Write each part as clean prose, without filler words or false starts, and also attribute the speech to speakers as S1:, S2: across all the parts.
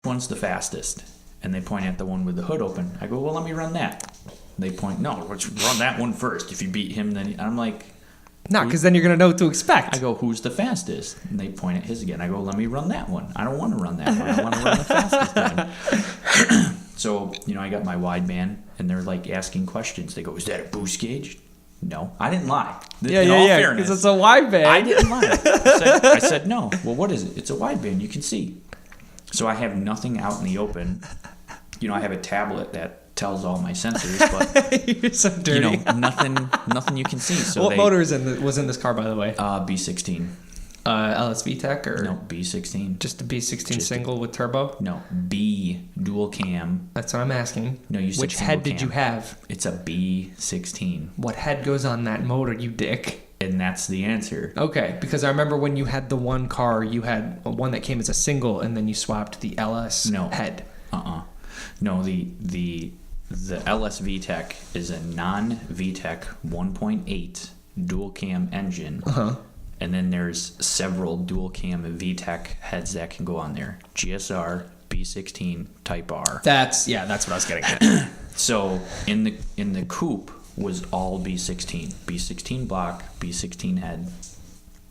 S1: one's the fastest? And they point at the one with the hood open. I go, well, let me run that. They point, no, let's run that one first. If you beat him, then... I'm like...
S2: No, because then you're going to know what to expect.
S1: I go, who's the fastest? And they point at his again. I go, let me run that one. I don't want to run that one. I want to run the fastest one. So, I got my wideband, and they're like asking questions. They go, is that a boost gauge? No. I didn't lie. In all fairness,
S2: because it's a wideband.
S1: I didn't lie. I said, no. Well, what is it? It's a wideband. You can see. So I have nothing out in the open. I have a tablet that tells all my sensors, but
S2: you're so dirty.
S1: Nothing you can see. So
S2: what motor was in this car, by the way?
S1: B16.
S2: LSV Tech or
S1: no B16?
S2: Just a B16 single with turbo?
S1: No, B dual cam.
S2: That's what I'm asking.
S1: No, you said
S2: which head did
S1: cam.
S2: you have?
S1: It's a B16.
S2: What head goes on that motor, you dick?
S1: And that's the answer.
S2: Okay, because I remember when you had the one car, you had one that came as a single, and then you swapped the LS head.
S1: No, the LS VTEC is a non-VTEC 1.8 dual cam engine. And then there's several dual cam VTEC heads that can go on there. GSR, B16, Type R.
S2: That's what I was getting at.
S1: So in the coupe was all B16. B16 block, B16 head.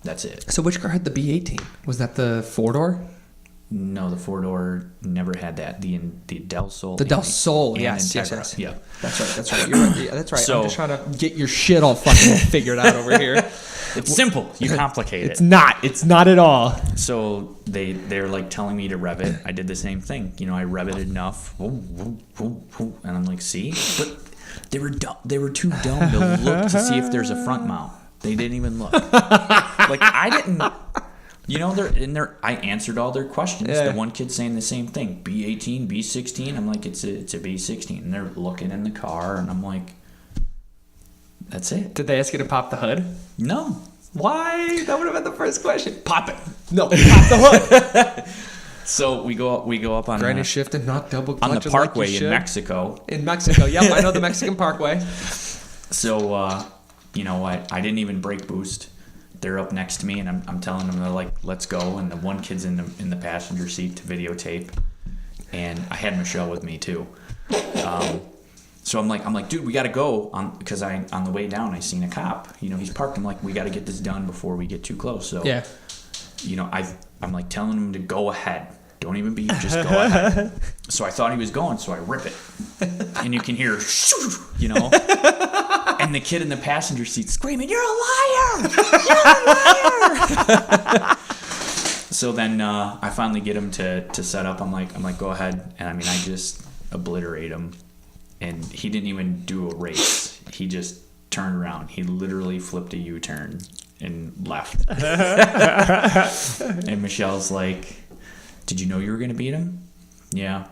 S1: That's it.
S2: So which car had the B18? Was that the 4-door?
S1: No, the 4-door never had that. The Del Sol.
S2: The Del Sol, yes.
S1: Yeah.
S2: That's right. You're right. Yeah, that's right.
S1: So,
S2: I'm just trying to get your shit all fucking figured out over here.
S1: It's simple. You complicate it.
S2: It's not. It's not at all.
S1: So they're like telling me to rev it. I did the same thing. I rev it enough. And I'm like, see? But they were too dumb to look to see if there's a front mount. They didn't even look. Like I didn't. I answered all their questions.
S2: Yeah.
S1: The one kid saying the same thing. B18, B16. I'm like, it's a B16. And they're looking in the car, and I'm like, that's it.
S2: Did they ask you to pop the hood?
S1: No.
S2: Why? That would have been the first question. Pop it. No, pop the hood.
S1: So we go up on
S2: granny shift and not double clutch
S1: on the parkway in Mexico.
S2: In Mexico, yep, I know the Mexican parkway.
S1: So I didn't even brake boost. They're up next to me, and I'm telling them, they're like, let's go. And the one kid's in the passenger seat to videotape, and I had Michelle with me too. So I'm like, dude, we gotta go because on the way down I seen a cop. He's parked. I'm like, we gotta get this done before we get too close. So
S2: yeah,
S1: I'm like telling him to go ahead. Don't even beep, just go ahead. So I thought he was going, so I rip it, and you can hear, and the kid in the passenger seat screaming, "You're a liar! You're a liar!" So then I finally get him to set up. I'm like, go ahead, and I just obliterate him, and he didn't even do a race. He just turned around. He literally flipped a U-turn and left. And Michelle's like, did you know you were going to beat him? Yeah.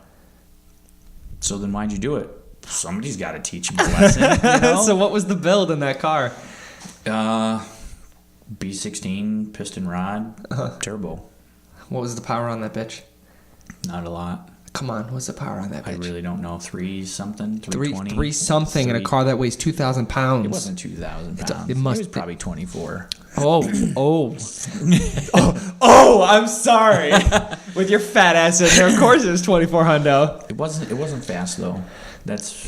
S1: So then why'd you do it? Somebody's got to teach him a lesson.
S2: So what was the build in that car?
S1: B16, piston rod, turbo.
S2: What was the power on that bitch?
S1: Not a lot.
S2: Come on, what's the power on that bitch?
S1: I really don't know. 3-something, 320?
S2: 3-something in a car that weighs 2,000 pounds.
S1: It wasn't 2,000 pounds. It was probably 24.
S2: Oh, I'm sorry. With your fat ass in there, of course it was 24 hundo.
S1: It wasn't fast though.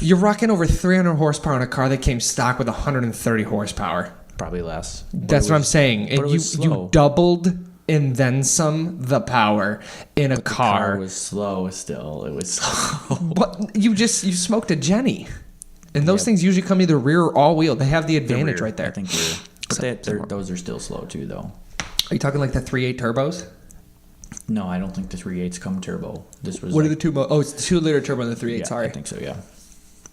S2: You're rocking over 300 horsepower in a car that came stock with 130 horsepower.
S1: Probably less.
S2: That's what I'm saying. And you doubled and then some the power in a car.
S1: The car was slow still. It was slow.
S2: But you smoked a Jenny. And those things usually come either rear or all wheel. They have the advantage right there.
S1: I think rear. But those are still slow too, though.
S2: Are you talking like the 3.8 turbos?
S1: No, I don't think the 3.8s come turbo. This was.
S2: What are the two? It's the 2-liter turbo and the 3.8.
S1: Yeah,
S2: sorry,
S1: I think so. Yeah,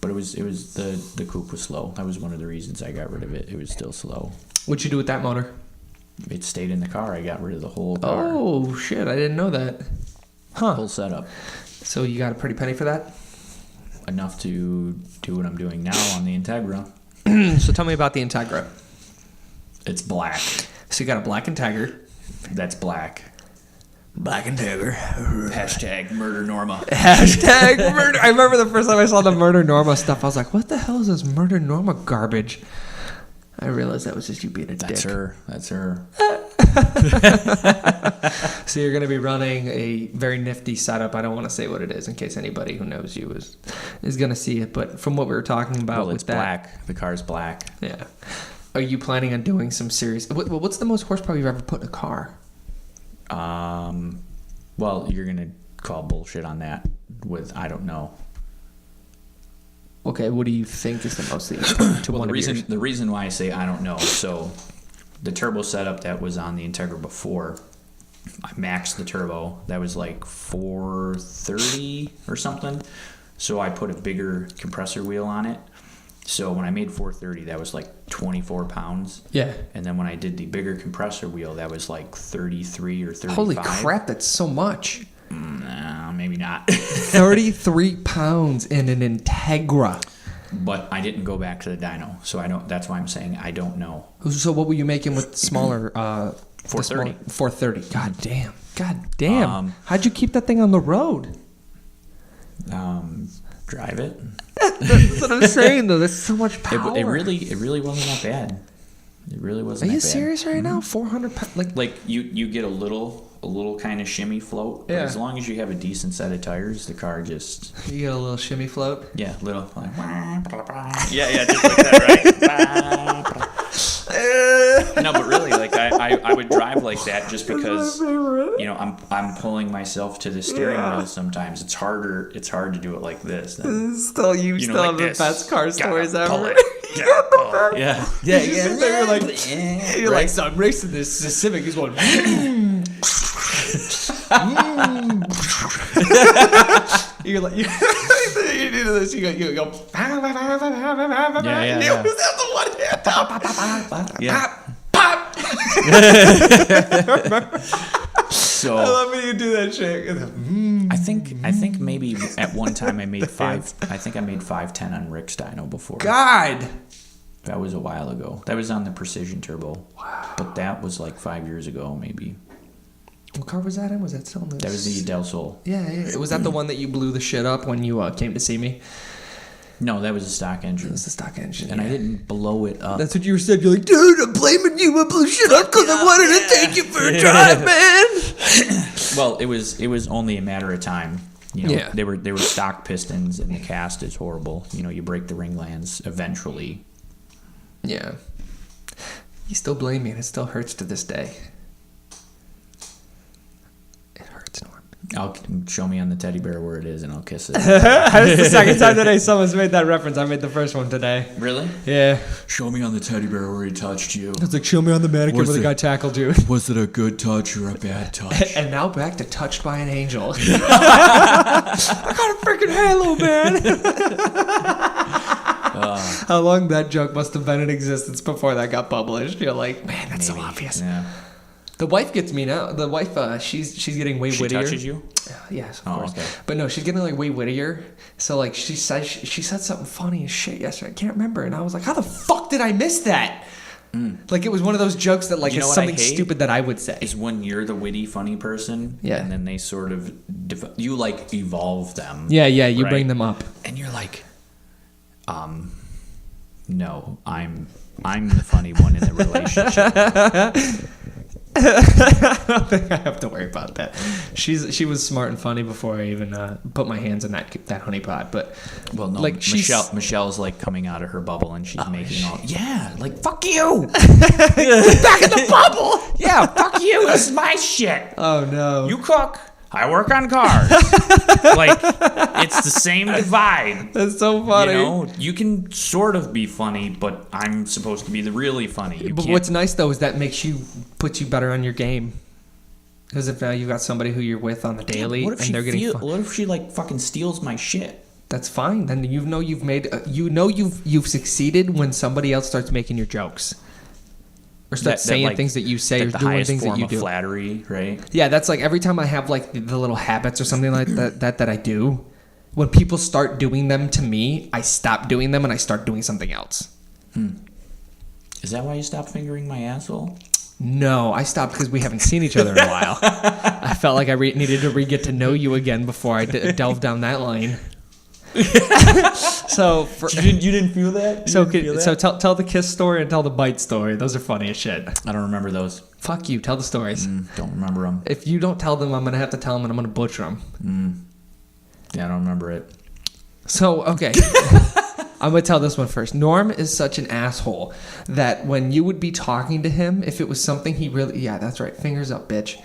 S1: but it was the coupe was slow. That was one of the reasons I got rid of it. It was still slow.
S2: What'd you do with that motor?
S1: It stayed in the car. I got rid of the whole car.
S2: Oh shit! I didn't know that. Huh?
S1: Whole setup.
S2: So you got a pretty penny for that?
S1: Enough to do what I'm doing now on the Integra.
S2: So tell me about the Integra.
S1: It's black.
S2: So you got a black Integra.
S1: That's black.
S2: Black Integra.
S1: Hashtag murder Norma.
S2: Hashtag murder. I remember the first time I saw the murder Norma stuff. I was like, what the hell is this murder Norma garbage? I realized that was just you being a dick.
S1: That's her.
S2: So you're going to be running a very nifty setup. I don't want to say what it is in case anybody who knows you is going to see it. But from what we were talking about,
S1: Well,
S2: with
S1: it's
S2: that,
S1: black. The car's black.
S2: Yeah. Are you planning on doing some serious? What's the most horsepower you've ever put in a car?
S1: Well, you're gonna call bullshit on that. With I don't know.
S2: Okay, what do you think is the most that you put into one of yours?
S1: The reason why I say I don't know, so the turbo setup that was on the Integra before, I maxed the turbo. That was like 430 or something. So I put a bigger compressor wheel on it. So when I made 430, that was like 24 pounds.
S2: Yeah.
S1: And then when I did the bigger compressor wheel, that was like 33 or 35.
S2: Holy crap, that's so much.
S1: Nah, maybe not.
S2: 33 pounds in an Integra.
S1: But I didn't go back to the dyno, so I don't. That's why I'm saying I don't know.
S2: So what were you making with the smaller?
S1: 430.
S2: 430. God damn. God damn. How'd you keep that thing on the road?
S1: Drive it.
S2: That's what I'm saying, though. That's so much power.
S1: It really wasn't that bad. It really wasn't.
S2: Are you
S1: that bad.
S2: serious right now? 400 pounds.
S1: Like you get a little kind of shimmy float. But
S2: Yeah.
S1: as long as you have a decent set of tires, the car just.
S2: You get a little shimmy float.
S1: Yeah, little. Like, yeah, just like that, right? No, but really, like I would drive like that just because I'm pulling myself to the steering wheel sometimes. It's hard to do it like this.
S2: Still, you still
S1: like
S2: have the
S1: this.
S2: best car stories ever.
S1: Yeah.
S2: You're like, so I'm racing this Civic. He's going. You're like, you do this. You go.
S1: Yeah.
S2: Was that the one hand?
S1: Yeah.
S2: Pop.
S1: So
S2: I love when you do that shit.
S1: I think maybe at one time I made 510 on Rick's dyno before.
S2: God.
S1: That was a while ago. That was on the Precision Turbo. Wow. But that was like 5 years ago, maybe.
S2: What car was that in? Was that still in the...
S1: That was the Del Sol.
S2: Yeah. Was that the one that you blew the shit up when you came to see me?
S1: No, that was a stock engine.
S2: It was the stock engine.
S1: And I didn't blow it up.
S2: That's what you said. You're like, dude, I'm blaming you. I blew shit up because I wanted to take you for a drive, man.
S1: Well, it was only a matter of time.
S2: Yeah.
S1: They were stock pistons, and the cast is horrible. You break the ring lands eventually.
S2: Yeah. You still blame me, and it still hurts to this day. It hurts, Norm.
S1: I'll show me on the teddy bear where it is, and I'll kiss it.
S2: That's the second time today someone's made that reference. I made the first one today.
S1: Really?
S2: Yeah.
S1: Show me on the teddy bear where he touched you.
S2: It's like, show me on the mannequin where the guy tackled you.
S1: Was it a good touch or a bad touch?
S2: And now back to Touched by an Angel. I got a freaking halo, man. How long that joke must have been in existence before that got published? You're like, man, that's so obvious.
S1: Yeah.
S2: The wife gets me now. The wife, she's getting way wittier.
S1: She touches you?
S2: Yes, of course.
S1: Okay.
S2: But no, she's getting like way wittier. So like she said something funny as shit yesterday. I can't remember, and I was like, how the fuck did I miss that? Like it was one of those jokes that like is something stupid that I would say.
S1: Is when you're the witty, funny person, and then they sort of you like evolve them.
S2: Yeah, you bring them up,
S1: and you're like, no, I'm the funny one in the relationship.
S2: I don't think I have to worry about that. She was smart and funny before I even put my hands in that honeypot. But
S1: well, no,
S2: like
S1: Michelle's like coming out of her bubble and she's making all like fuck you,
S2: back in the bubble.
S1: Yeah, fuck you. This is my shit.
S2: Oh no,
S1: you cook. I work on cars. Like, it's the same divide.
S2: That's so funny.
S1: You can sort of be funny, but I'm supposed to be the really funny.
S2: But what's nice, though, is that puts you better on your game. Because if now you've got somebody who you're with on the daily, and they're getting
S1: what if she, like, fucking steals my shit?
S2: That's fine. Then you've succeeded when somebody else starts making your jokes. Or start saying things that you say or doing things that you do.
S1: Flattery, right?
S2: Yeah, that's like every time I have like the little habits or something like that I do. When people start doing them to me, I stop doing them and I start doing something else.
S1: Is that why you stopped fingering my asshole?
S2: No, I stopped because we haven't seen each other in a while. I felt like I needed to get to know you again before I delved down that lane. So
S1: you didn't feel that?
S2: So tell the kiss story and tell the bite story. Those are funny as shit.
S1: I don't remember those.
S2: Fuck you. Tell the stories.
S1: Don't remember them.
S2: If you don't tell them, I'm gonna have to tell them, and I'm gonna butcher them.
S1: Yeah, I don't remember it.
S2: So okay. I'm going to tell this one first. Norm is such an asshole that when you would be talking to him, if it was something he really... Yeah, that's right. Fingers up, bitch.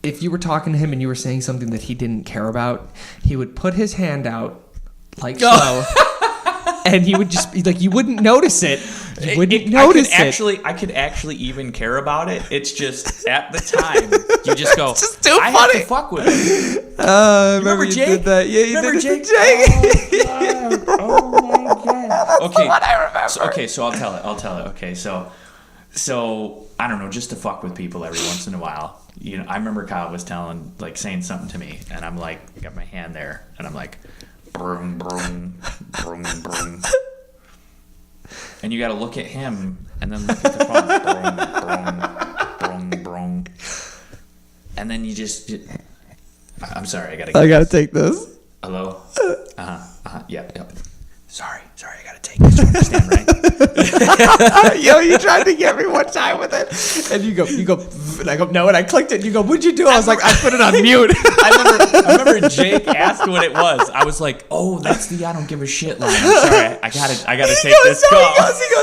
S2: If you were talking to him and you were saying something that he didn't care about, he would put his hand out like so. And he would just be like, you wouldn't notice it. You wouldn't notice it.
S1: I could actually even care about it. It's just at the time you just go.
S2: It's just too
S1: I
S2: funny.
S1: have to fuck with him.
S2: Remember
S1: Jake?
S2: Did that? Yeah, you
S1: remember
S2: did
S1: Jake?
S2: Jake?
S1: Oh my god. Okay.
S2: What I remember.
S1: So I'll tell it. Okay, so I don't know, just to fuck with people every once in a while. You know, I remember Kyle was saying something to me, and I'm like, got my hand there, and I'm like, broom, broom, broom, broom. And you got to look at him, and then look at the phone, broom, broom, broom, broom. And then I'm sorry, I gotta
S2: take this.
S1: Hello? Yep. Sorry, I gotta take this. You understand, right?
S2: Yo, you tried to get me one time with it, and you go, and I go, no, and I clicked it, and you go, what'd you do? I was like, I put it on mute.
S1: I remember Jake asked what it was. I was like, oh, that's the I don't give a shit line. I'm sorry, I gotta take this call.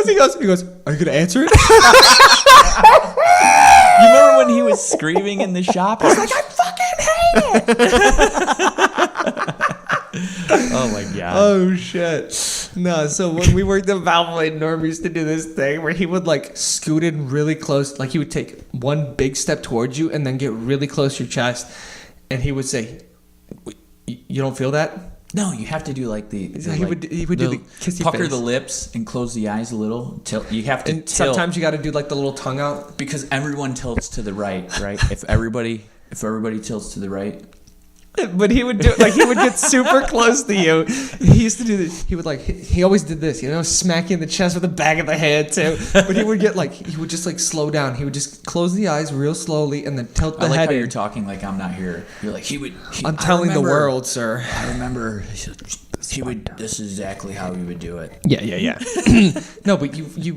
S2: He goes, are you gonna answer it?
S1: You remember when he was screaming in the shop? I was like, I fucking hate it. Oh my god.
S2: Oh shit. No, so when we worked at Valvoline, Norm used to do this thing where he would like scoot in really close, like he would take one big step towards you and then get really close to your chest, and he would say, you don't feel that?
S1: No, you have to do like the
S2: he would do the kissy
S1: pucker
S2: face.
S1: the lips and close the eyes a little. You have to
S2: and
S1: tilt.
S2: Sometimes you got to do like the little tongue out
S1: because everyone tilts to the right. If everybody tilts to the right.
S2: But he would do like he would get super close to you. He used to do this. He would he always did this, smack you in the chest with the back of the head too. But he would just like slow down. He would just close the eyes real slowly and then tilt the head.
S1: I like how
S2: in.
S1: You're talking like I'm not here. You're like
S2: I'm telling the world, sir.
S1: I remember he would. This is exactly how he would do it.
S2: Yeah. No, but you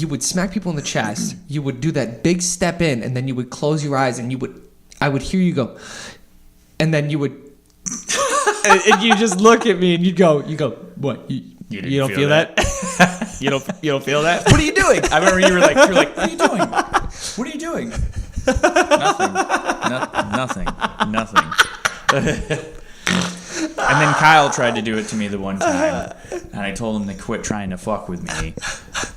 S2: would smack people in the chest. You would do that big step in, and then you would close your eyes, and I would hear you go. And then you would, and you just look at me and you go, what? You don't feel that? you don't feel that?
S1: What are you doing? I remember you were like, what are you doing? What are you doing? Nothing. And then Kyle tried to do it to me the one time, and I told him to quit trying to fuck with me,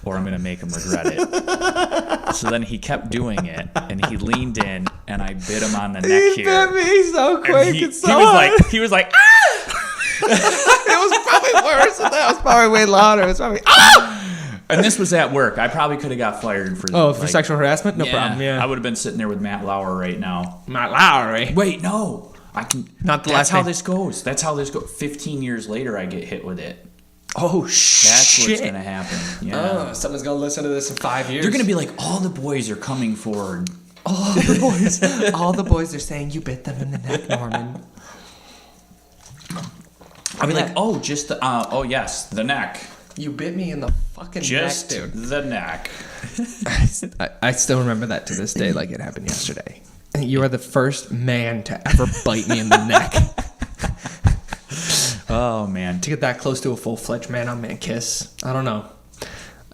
S1: or I'm gonna make him regret it. So then he kept doing it, and he leaned in, and I bit him on the neck here.
S2: He bit me so quick and so hard.
S1: He was like, ah!
S2: It was probably worse than that. It was probably way louder. It was probably ah!
S1: And this was at work. I probably could have got fired for
S2: for sexual harassment? No problem. Yeah.
S1: I would have been sitting there with Matt Lauer right now.
S2: Matt Lauer?
S1: Wait, no. I can.
S2: Not the
S1: That's
S2: last
S1: how
S2: name.
S1: this goes. 15 years later, I get hit with it.
S2: Oh shit!
S1: That's what's gonna happen. Yeah.
S2: Oh, someone's gonna listen to this in 5 years.
S1: They're gonna be like, all the boys are coming forward.
S2: All the boys are saying you bit them in the neck, Norman.
S1: I'll be like, oh, just the. Yes, the neck.
S2: You bit me in the fucking
S1: just
S2: neck, dude.
S1: The neck.
S2: I still remember that to this day, like it happened yesterday. You are the first man to ever bite me in the neck.
S1: Oh, man.
S2: To get that close to a full-fledged man-on-man kiss. I don't know.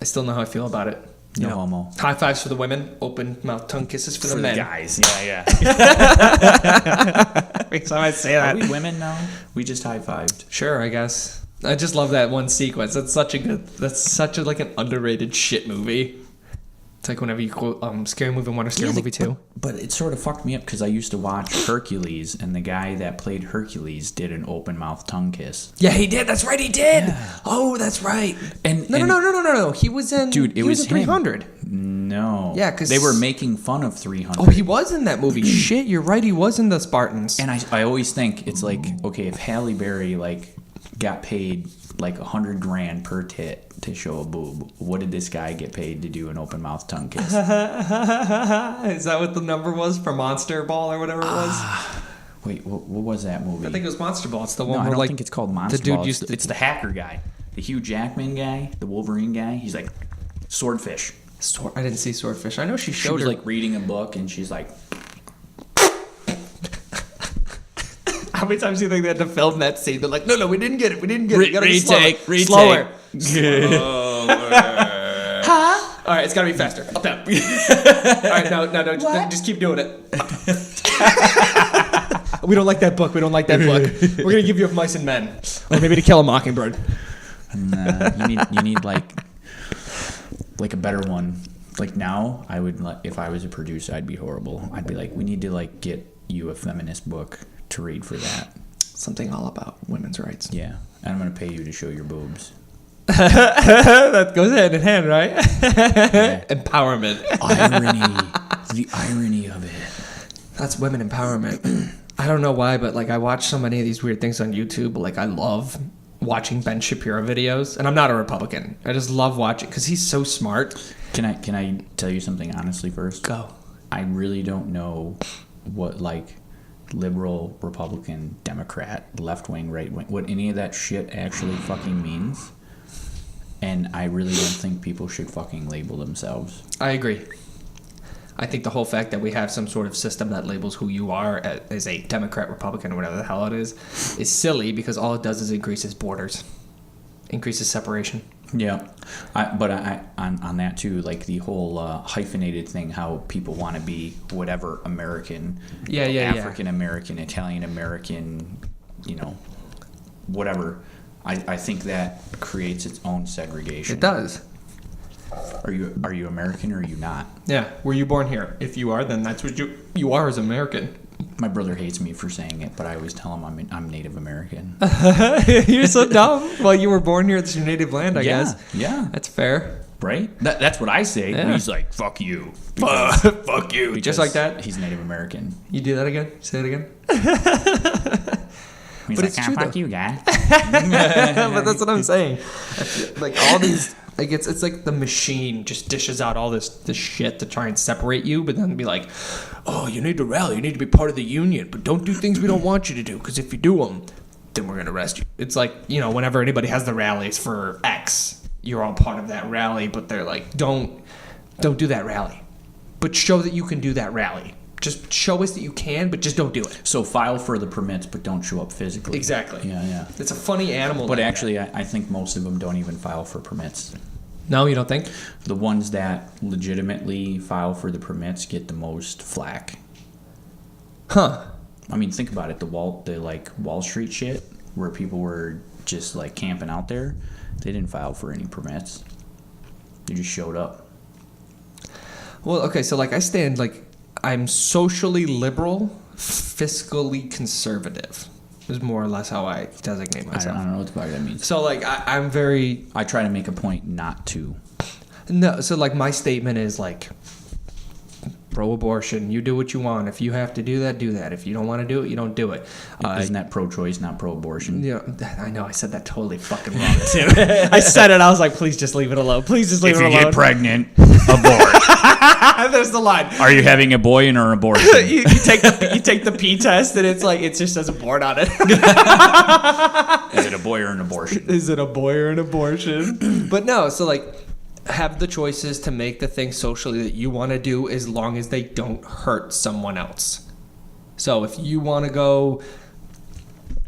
S2: I still know how I feel about it.
S1: No homo.
S2: High fives for the women. Open mouth tongue kisses for the men.
S1: Guys. Yeah.
S2: Every time I say that.
S1: Are we women now? We just high-fived.
S2: Sure, I guess. I just love that one sequence. That's such an underrated shit movie. It's like whenever you quote Scary Movie 1 or Scary Movie 2.
S1: But it sort of fucked me up because I used to watch Hercules, and the guy that played Hercules did an open mouth tongue kiss.
S2: Yeah, he did. That's right, he did.
S1: Yeah.
S2: Oh, that's right.
S1: And
S2: No. He was in.
S1: Dude,
S2: he was in 300.
S1: No.
S2: Yeah, because
S1: they were making fun of 300.
S2: Oh, he was in that movie. Shit, you're right. He was in the Spartans.
S1: And I always think it's like, okay, if Halle Berry got paid like $100,000 per tit to show a boob, what did this guy get paid to do an open mouth tongue kiss?
S2: Is that what the number was for Monster Ball or whatever it was?
S1: Wait, what was that movie?
S2: I think it was Monster Ball. It's the
S1: No,
S2: one
S1: I
S2: where
S1: don't
S2: like
S1: think it's called Monster
S2: the dude
S1: Ball.
S2: used to.
S1: It's the hacker guy, the Hugh Jackman guy, the Wolverine guy. He's like swordfish.
S2: I didn't see Swordfish. I know she
S1: She
S2: showed
S1: was
S2: her.
S1: like reading a book, and she's like,
S2: How many times do you think they had to film that scene? They're like, no, we didn't get it. We didn't get it. You gotta be
S1: retake.
S2: slower. Huh? All right, it's gotta be faster. Up, down. All right, no, just keep doing it. We don't like that book. We're gonna give you a Mice and Men, or maybe To Kill a Mockingbird.
S1: Nah, you need like a better one. Like now, I would if I was a producer, I'd be horrible. I'd be like, we need to like get you a feminist book to read for that.
S2: Something all about women's rights.
S1: Yeah, and I'm gonna pay you to show your boobs.
S2: That goes hand in hand, right?
S1: Yeah.
S2: Empowerment.
S1: The irony of it.
S2: That's women empowerment. I don't know why, but like I watch so many of these weird things on YouTube. Like I love watching Ben Shapiro videos, and I'm not a Republican. I just love watching because he's so smart.
S1: Can I tell you something honestly first?
S2: Go.
S1: I really don't know what like liberal, Republican, Democrat, left wing, right wing, what any of that shit actually fucking means. And I really don't think people should fucking label themselves.
S2: I agree. I think the whole fact that we have some sort of system that labels who you are as a Democrat, Republican, or whatever the hell it is silly because all it does is increases borders, increases separation.
S1: Yeah, but on that too, like the whole hyphenated thing, how people want to be whatever American, African American, Italian American, whatever. I think that creates its own segregation.
S2: It does.
S1: Are you American or are you not?
S2: Yeah. Were you born here? If you are, then that's what you are as American.
S1: My brother hates me for saying it, but I always tell him I'm Native American.
S2: You're so dumb. Well, you were born here. That's your native land, I guess.
S1: Yeah.
S2: That's fair.
S1: Right? That's what I say.
S2: Yeah.
S1: He's like, fuck you.
S2: Fuck you. Just like that?
S1: He's Native American.
S2: You do that again? Say it again.
S1: He's
S2: But
S1: like,
S2: it's true,
S1: fuck
S2: though.
S1: you, guy.
S2: But that's what I'm saying. Like all these, like it's like the machine just dishes out all this shit to try and separate you, but then be like, oh, you need to rally, you need to be part of the union, but don't do things we don't want you to do, because if you do them, then we're gonna arrest you. It's like, whenever anybody has the rallies for X, you're all part of that rally, but they're like, don't do that rally, but show that you can do that rally. Just show us that you can, but just don't do it.
S1: So file for the permits, but don't show up physically.
S2: Exactly.
S1: Yeah.
S2: It's a funny animal.
S1: But
S2: like
S1: actually,
S2: that.
S1: I think most of them don't even file for permits.
S2: No, you don't think?
S1: The ones that legitimately file for the permits get the most flack.
S2: Huh.
S1: I mean, think about it. The Wall Street shit, where people were just like camping out there, they didn't file for any permits. They just showed up.
S2: Well, okay, so like I stand like I'm socially liberal, fiscally conservative. Is more or less how I designate
S1: I
S2: myself.
S1: don't know what the fuck that means.
S2: So like I'm very
S1: I try to make a point not to.
S2: no. So like my statement is like pro-abortion. You do what you want. If you have to do that, do that. If you don't want to do it, you don't do it.
S1: Isn't that pro-choice, not pro-abortion?
S2: Yeah, I know. I said that totally fucking wrong too. I said it. I was like, please just leave it alone. Please just leave it alone.
S1: If you get pregnant, abort.
S2: There's the line.
S1: Are you having a boy or an abortion?
S2: you take the P test and it's like it just says abort on it.
S1: Is it a boy or an abortion?
S2: Is it a boy or an abortion? But no, so like have the choices to make the thing socially that you want to do as long as they don't hurt someone else. So if you want to go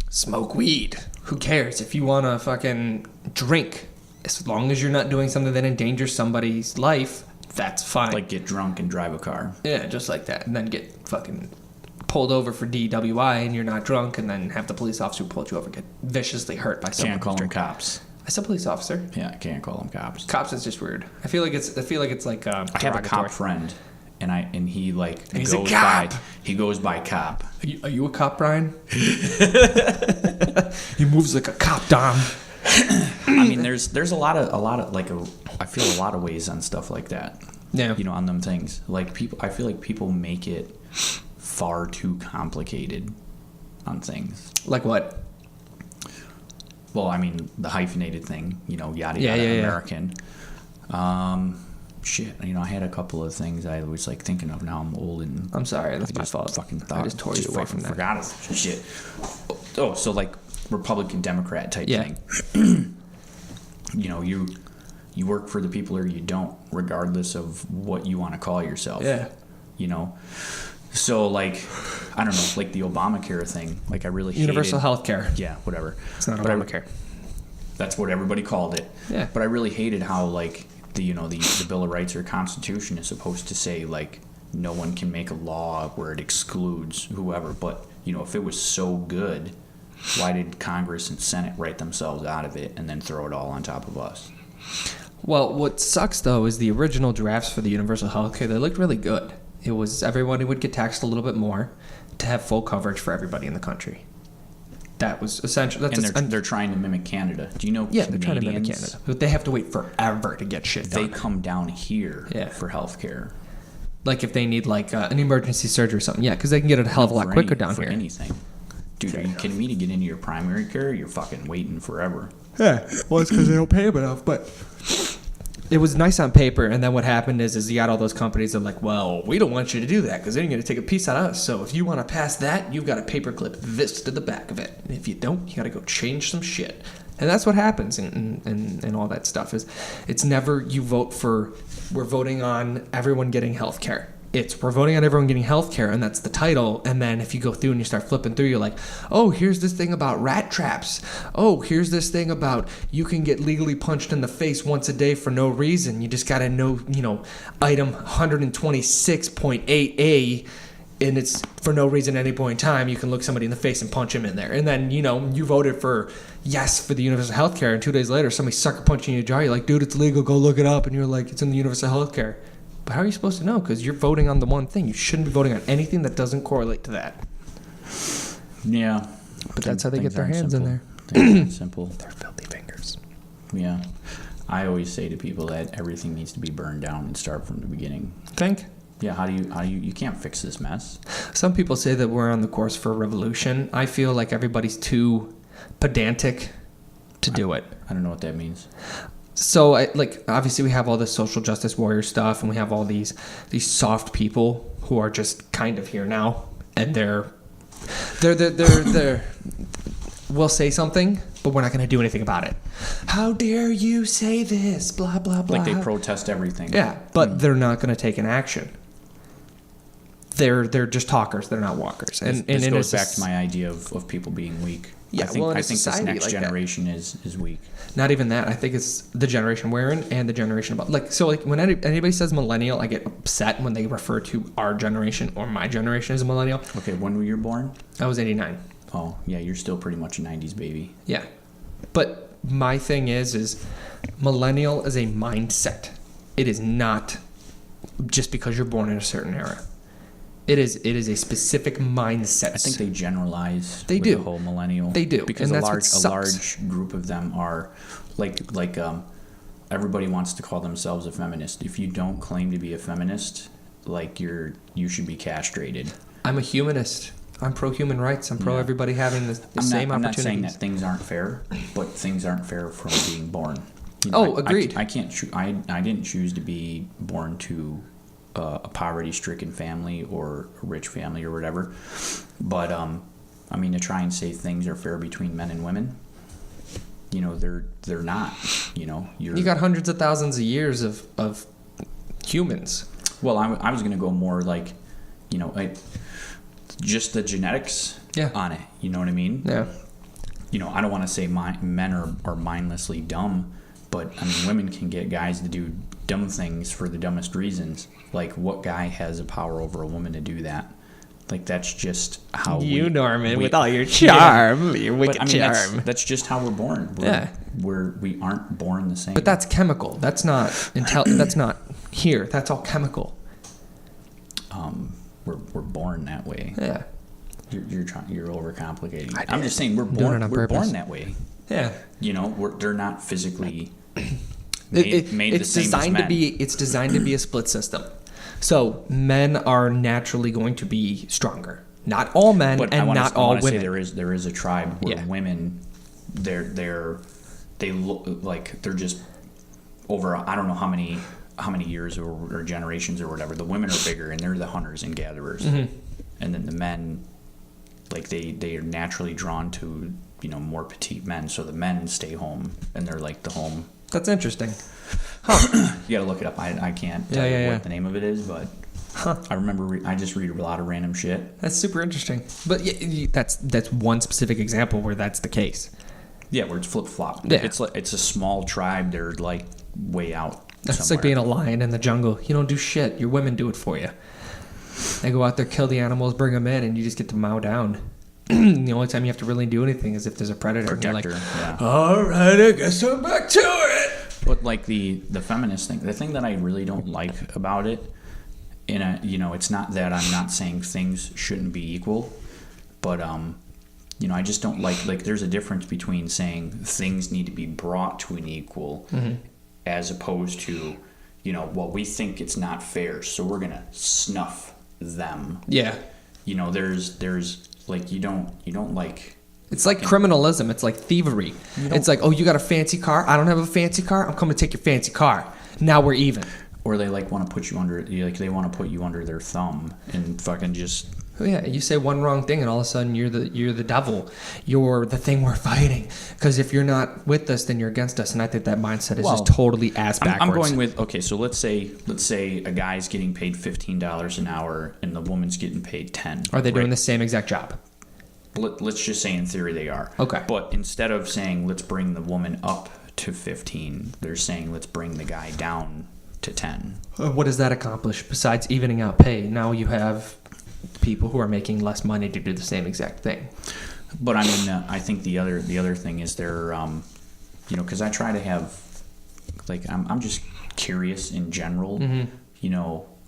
S2: smoke weed, who cares? If you want to fucking drink, as long as you're not doing something that endangers somebody's life, that's fine.
S1: Like get drunk and drive a car.
S2: Yeah, just like that. And then get fucking pulled over for DWI and you're not drunk, and then have the police officer who pulled you over get viciously hurt by someone.
S1: Can't call them
S2: drinking.
S1: cops.
S2: I said police officer.
S1: Yeah, I can't call them cops.
S2: Cops is just weird. I feel like it's like
S1: I have a cop friend, and he like
S2: And he's
S1: goes
S2: a cop.
S1: by. He goes by cop.
S2: Are you a cop, Brian? He moves like a cop, Dom.
S1: I mean, there's a lot of like I feel a lot of ways on stuff like that.
S2: Yeah.
S1: On them things. Like I feel like people make it far too complicated on things.
S2: Like what?
S1: Well, I mean, the hyphenated thing, yada yada,
S2: Yeah.
S1: American. shit, I had a couple of things I was like thinking of. Now I'm old and
S2: I'm sorry, that's my fault.
S1: Fucking thought.
S2: I just tore you away from that.
S1: Forgot of shit. Oh, so like Republican Democrat type thing. You work for the people or you don't, regardless of what you want to call yourself.
S2: Yeah.
S1: So like, I don't know, like the Obamacare thing. Like I really hated
S2: Universal health care.
S1: Yeah, whatever.
S2: It's not Obamacare.
S1: That's what everybody called it.
S2: Yeah.
S1: But I really hated how like the Bill of Rights or Constitution is supposed to say like no one can make a law where it excludes whoever. But if it was so good, why did Congress and Senate write themselves out of it and then throw it all on top of us?
S2: Well, what sucks though is the original drafts for the universal health care. They looked really good. It was everybody would get taxed a little bit more to have full coverage for everybody in the country. That was essential.
S1: They're trying to mimic Canada. Do you know?
S2: Yeah, they're trying to mimic Canada, but they have to wait forever to get shit done.
S1: They come down here for healthcare.
S2: Like if they need like an emergency surgery or something, because they can get it a hell of a lot quicker down here.
S1: For anything, dude, are you kidding me? To get into your primary care, you're fucking waiting forever.
S2: Yeah, well, it's because they don't pay them enough, but it was nice on paper, and then what happened is you got all those companies that are like, well, we don't want you to do that because then you're going to take a piece out of us. So if you want to pass that, you've got to paperclip this to the back of it. And if you don't, you got to go change some shit. And that's what happens in all that stuff is it's never you vote for, we're voting on everyone getting health care. We're voting on everyone getting health care, and that's the title. And then if you go through and you start flipping through, you're like, oh, here's this thing about rat traps. Oh, here's this thing about you can get legally punched in the face once a day for no reason. You just got to know, item 126.8A, and it's for no reason at any point in time. You can look somebody in the face and punch him in there. And then, you voted for yes for the universal health care, and 2 days later, somebody sucker punching you in your jaw. You're like, dude, it's legal. Go look it up. And you're like, it's in the universal health care. But how are you supposed to know? Because you're voting on the one thing. You shouldn't be voting on anything that doesn't correlate to that.
S1: Yeah.
S2: But that's how they get their hands in there.
S1: Things aren't simple.
S2: They're filthy fingers.
S1: Yeah. I always say to people that everything needs to be burned down and start from the beginning.
S2: Think?
S1: Yeah, how do you can't fix this mess.
S2: Some people say that we're on the course for a revolution. I feel like everybody's too pedantic to do it.
S1: I don't know what that means.
S2: So, obviously we have all this social justice warrior stuff, and we have all these soft people who are just kind of here now, and they're we'll say something, but we're not going to do anything about it. How dare you say this? Blah blah blah.
S1: Like they protest everything.
S2: Yeah, but they're not going to take an action. They're just talkers. They're not walkers.
S1: This goes back to my idea of people being weak.
S2: Yeah,
S1: I think this next generation is weak.
S2: Not even that. I think it's the generation we're in and the generation above. When anybody says millennial, I get upset when they refer to our generation or my generation as a millennial.
S1: Okay, when were you born?
S2: I was 89.
S1: Oh, yeah, you're still pretty much a 90s baby.
S2: Yeah. But my thing is millennial is a mindset. It is not just because you're born in a certain era. It is a specific mindset.
S1: I think they generalize
S2: the
S1: whole millennial.
S2: They do.
S1: Because a large group of them are like everybody wants to call themselves a feminist. If you don't claim to be a feminist, you should be castrated.
S2: I'm a humanist. I'm pro human rights. I'm pro everybody having the same opportunities.
S1: I'm not saying that things aren't fair, but things aren't fair from being born.
S2: Agreed.
S1: I can't. I didn't choose to be born to a poverty-stricken family or a rich family or whatever, but to try and say things are fair between men and women, they're not. You
S2: got hundreds of thousands of years of humans.
S1: Well, I was going to go more like, just the genetics on it. You know what I mean?
S2: Yeah.
S1: I don't want to say men are mindlessly dumb, but women can get guys to do dumb things for the dumbest reasons. Like, what guy has a power over a woman to do that? Like, that's just how
S2: Norman, with all your charm, your wicked charm.
S1: That's just how we're born. We aren't born the same.
S2: But that's chemical. That's not that's not here. That's all chemical.
S1: We're born that way.
S2: Yeah.
S1: You're overcomplicating. I'm just saying we're born that way.
S2: Yeah.
S1: They're not physically made the same as men.
S2: It's designed to be a split system. So men are naturally going to be stronger. Not all men, not all women.
S1: Say there is a tribe where women, they look like they're just over. I don't know how many how many years or generations or whatever, the women are bigger and they're the hunters and gatherers, and then the men, like they are naturally drawn to more petite men, so the men stay home and they're like the home.
S2: That's interesting.
S1: You gotta look it up. I can't tell you what the name of it is, but I remember I just read a lot of random shit.
S2: That's super interesting. But that's one specific example where that's the case.
S1: Yeah, where it's flip flop.
S2: Yeah.
S1: It's a small tribe. They're like way out.
S2: That's
S1: somewhere.
S2: like being a lion in the jungle. You don't do shit. Your women do it for you. They go out there, kill the animals, bring them in, and you just get to mow down. The only time you have to really do anything is if there's a predator.
S1: Protector.
S2: And you're like,
S1: Yeah.
S2: all right, I guess I'm back to it.
S1: But like the feminist thing, the thing that I really don't like about it, it's not that I'm not saying things shouldn't be equal, but I just don't like there's a difference between saying things need to be brought to an equal, as opposed to, we think it's not fair, so we're gonna snuff them.
S2: Yeah.
S1: There's like you don't like.
S2: It's like criminalism. It's like thievery. It's like, oh, you got a fancy car? I don't have a fancy car. I'm coming to take your fancy car. Now we're even.
S1: Or they want to put you under, they want to put you under their thumb and fucking just.
S2: Oh yeah, you say one wrong thing and all of a sudden you're the devil. You're the thing we're fighting. Because if you're not with us, then you're against us. And I think that mindset is just totally ass backwards.
S1: I'm going with, okay, so let's say a guy's getting paid $15 an hour and the woman's getting paid $10.
S2: Are they doing the same exact job?
S1: Let's just say in theory they are.
S2: Okay.
S1: But instead of saying let's bring the woman up to 15, they're saying let's bring the guy down to 10.
S2: What does that accomplish besides evening out pay? Now you have people who are making less money to do the same exact thing.
S1: But I mean, I think the other thing is they're, because I try to have, like, I'm just curious in general,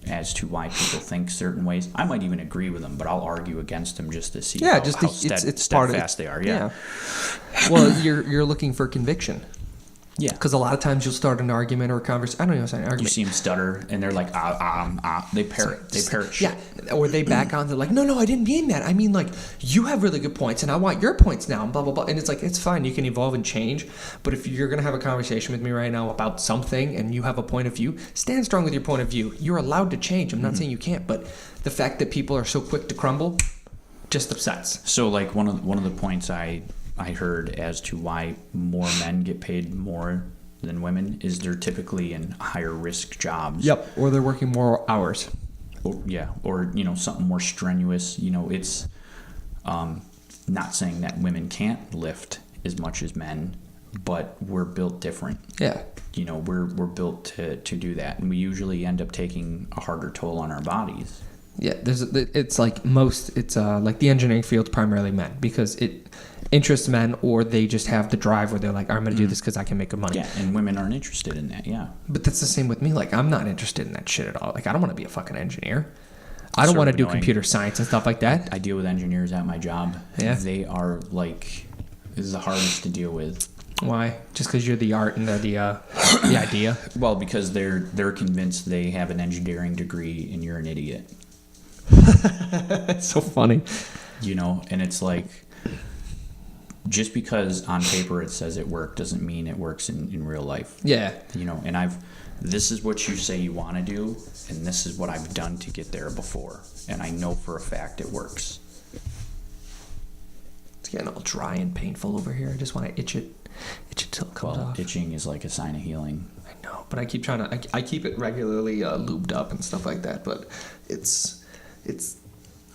S1: as to why people think certain ways. I might even agree with them, but I'll argue against them just to see how steadfast they are. Yeah.
S2: Well, you're looking for conviction.
S1: Yeah.
S2: Because a lot of times you'll start an argument or a conversation. I don't even say an argument.
S1: You see them stutter, and they're like, They parrot shit.
S2: Yeah. Or they back on. They're like, no, I didn't mean that. I mean, like, you have really good points, and I want your points now, and blah, blah, blah. And it's like, it's fine. You can evolve and change. But if you're going to have a conversation with me right now about something, and you have a point of view, stand strong with your point of view. You're allowed to change. I'm not saying you can't, but the fact that people are so quick to crumble just upsets.
S1: So, like, one of the points I heard as to why more men get paid more than women is they're typically in higher risk jobs.
S2: Yep. Or they're working more hours.
S1: Or something more strenuous. It's not saying that women can't lift as much as men, but we're built different.
S2: Yeah.
S1: We're built to do that, and we usually end up taking a harder toll on our bodies.
S2: Yeah, it's like like the engineering field's primarily men because it interests men, or they just have the drive where they're like, I'm going to do this because I can make good money.
S1: Yeah, and women aren't interested in that, yeah.
S2: But that's the same with me. Like, I'm not interested in that shit at all. Like, I don't want to be a fucking engineer. I don't want to do computer science and stuff like that.
S1: I deal with engineers at my job.
S2: Yeah.
S1: They are like, this is the hardest to deal with.
S2: Why? Just because you're the art and they're the idea?
S1: Well, because they're convinced they have an engineering degree and you're an idiot.
S2: It's so funny.
S1: And it's like, just because on paper it says it worked doesn't mean it works in real life.
S2: Yeah.
S1: And this is what you say you want to do, and this is what I've done to get there before, and I know for a fact it works.
S2: It's getting all dry and painful over here. I just want to itch it till it comes off.
S1: Itching is like a sign of healing.
S2: I know, but I keep trying to. I keep it regularly lubed up and stuff like that, but it's.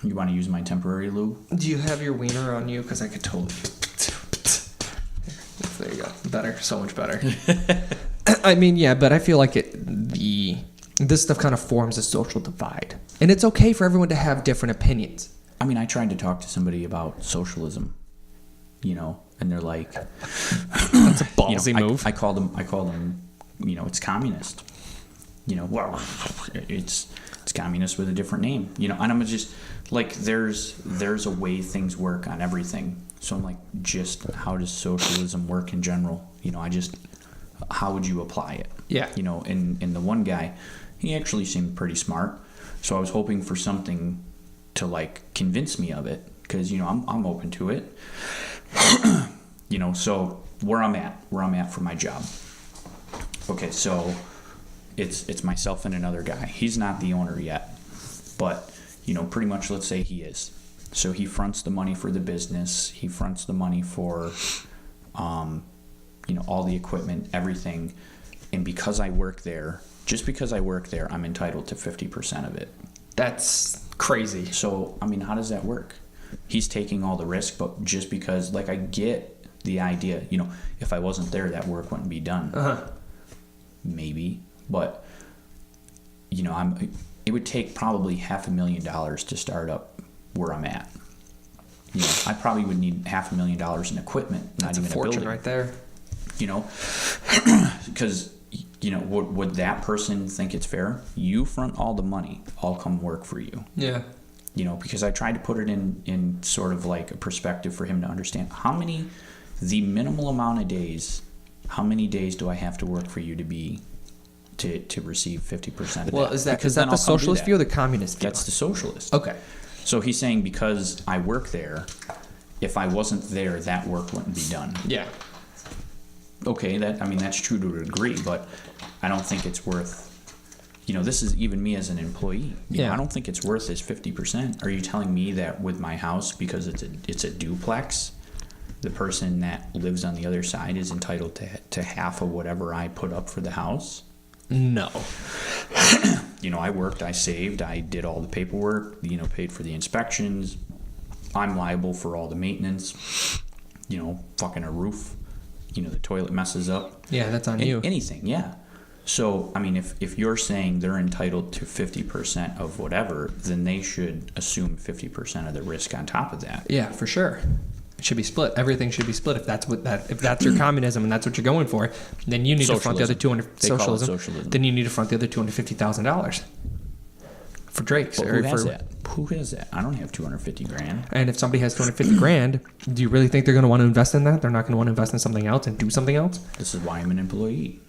S1: You want to use my temporary lube?
S2: Do you have your wiener on you? Because I could totally. There you go. Better. So much better. I mean, yeah, but I feel like this stuff kind of forms a social divide. And it's okay for everyone to have different opinions.
S1: I mean, I tried to talk to somebody about socialism, and they're like...
S2: That's a ballsy move.
S1: I called them, it's communist. Well, it's communist with a different name. And I'm just... Like, there's a way things work on everything. So I'm like, just how does socialism work in general? How would you apply it?
S2: Yeah.
S1: And the one guy, he actually seemed pretty smart. So I was hoping for something to, like, convince me of it. Because, I'm open to it. So where I'm at for my job. Okay, so it's myself and another guy. He's not the owner yet, but pretty much, let's say he is. So he fronts the money for the business. He fronts the money for, all the equipment, everything. And because I work there, just because I work there, I'm entitled to 50% of it.
S2: That's crazy.
S1: So, how does that work? He's taking all the risk, but just because, I get the idea, if I wasn't there, that work wouldn't be done. Maybe. But, it would take probably $500,000 to start up where I'm at. I probably would need $500,000 in equipment, not
S2: That's
S1: even
S2: a fortune
S1: building.
S2: right there.
S1: Because, would that person think it's fair? You front all the money. I'll come work for you.
S2: Yeah.
S1: Because I tried to put it in sort of like a perspective for him to understand the minimal amount of days, how many days do I have to work for you to receive 50% of
S2: Well,
S1: that?
S2: is that
S1: Because
S2: the
S1: then I'll come do
S2: socialist
S1: that.
S2: view or the communist view?
S1: That's the socialist.
S2: Okay.
S1: So he's saying because I work there, if I wasn't there, that work wouldn't be done.
S2: Yeah.
S1: Okay, that's true to a degree, but I don't think it's worth. This is even me as an employee. I don't think it's worth his 50%. Are you telling me that with my house, because it's a duplex, the person that lives on the other side is entitled to half of whatever I put up for the house?
S2: No.
S1: I worked, I saved, I did all the paperwork, paid for the inspections. I'm liable for all the maintenance. Fucking a roof. The toilet messes up.
S2: Yeah, that's on you.
S1: Anything, yeah. So, if you're saying they're entitled to 50% of whatever, then they should assume 50% of the risk on top of that.
S2: Yeah, for sure. It should be split. Everything should be split. If that's your communism and that's what you're going for, then you need to front the other
S1: Socialism.
S2: Then you need to front the other $250,000 for Drake's.
S1: But who has that? Who has that? I don't have $250,000.
S2: And if somebody has $250,000, do you really think they're going to want to invest in that? They're not going to want to invest in something else and do something else.
S1: This is why I'm an employee.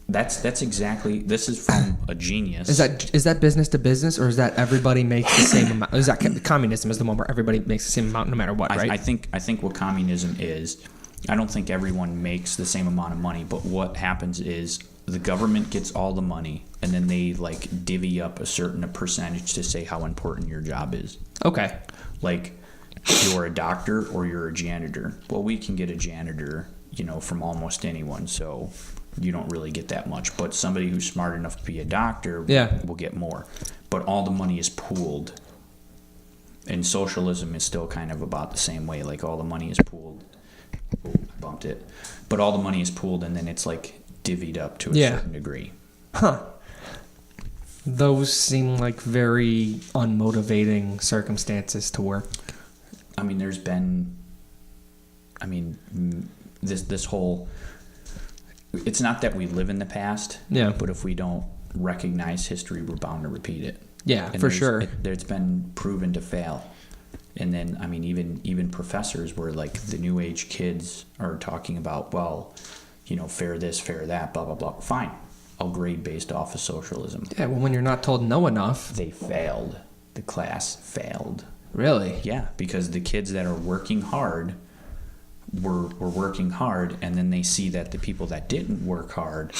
S1: That's exactly. This is from a genius.
S2: Is that business to business, or is that everybody makes the same amount? Is that communism is the one where everybody makes the same amount no matter what, right?
S1: I think what communism is. I don't think everyone makes the same amount of money, but what happens is the government gets all the money, and then they divvy up a certain percentage to say how important your job is.
S2: Okay.
S1: You're a doctor or you're a janitor. Well, we can get a janitor, from almost anyone, so you don't really get that much. But somebody who's smart enough to be a doctor will get more. But all the money is pooled. And socialism is still kind of about the same way. All the money is pooled. Oh, I bumped it. But all the money is pooled, and then it's divvied up to a certain degree.
S2: Huh. Those seem like very unmotivating circumstances to work.
S1: There's been... This whole... It's not that we live in the past, but if we don't recognize history, we're bound to repeat it.
S2: Yeah,
S1: and
S2: for sure.
S1: It's been proven to fail. And then, even professors where, the new age kids are talking about, fair this, fair that, blah, blah, blah. Fine. I'll grade based off of socialism.
S2: Yeah, well, when you're not told no enough.
S1: They failed. The class failed.
S2: Really?
S1: Yeah, because the kids that are working hard were working hard, and then they see that the people that didn't work hard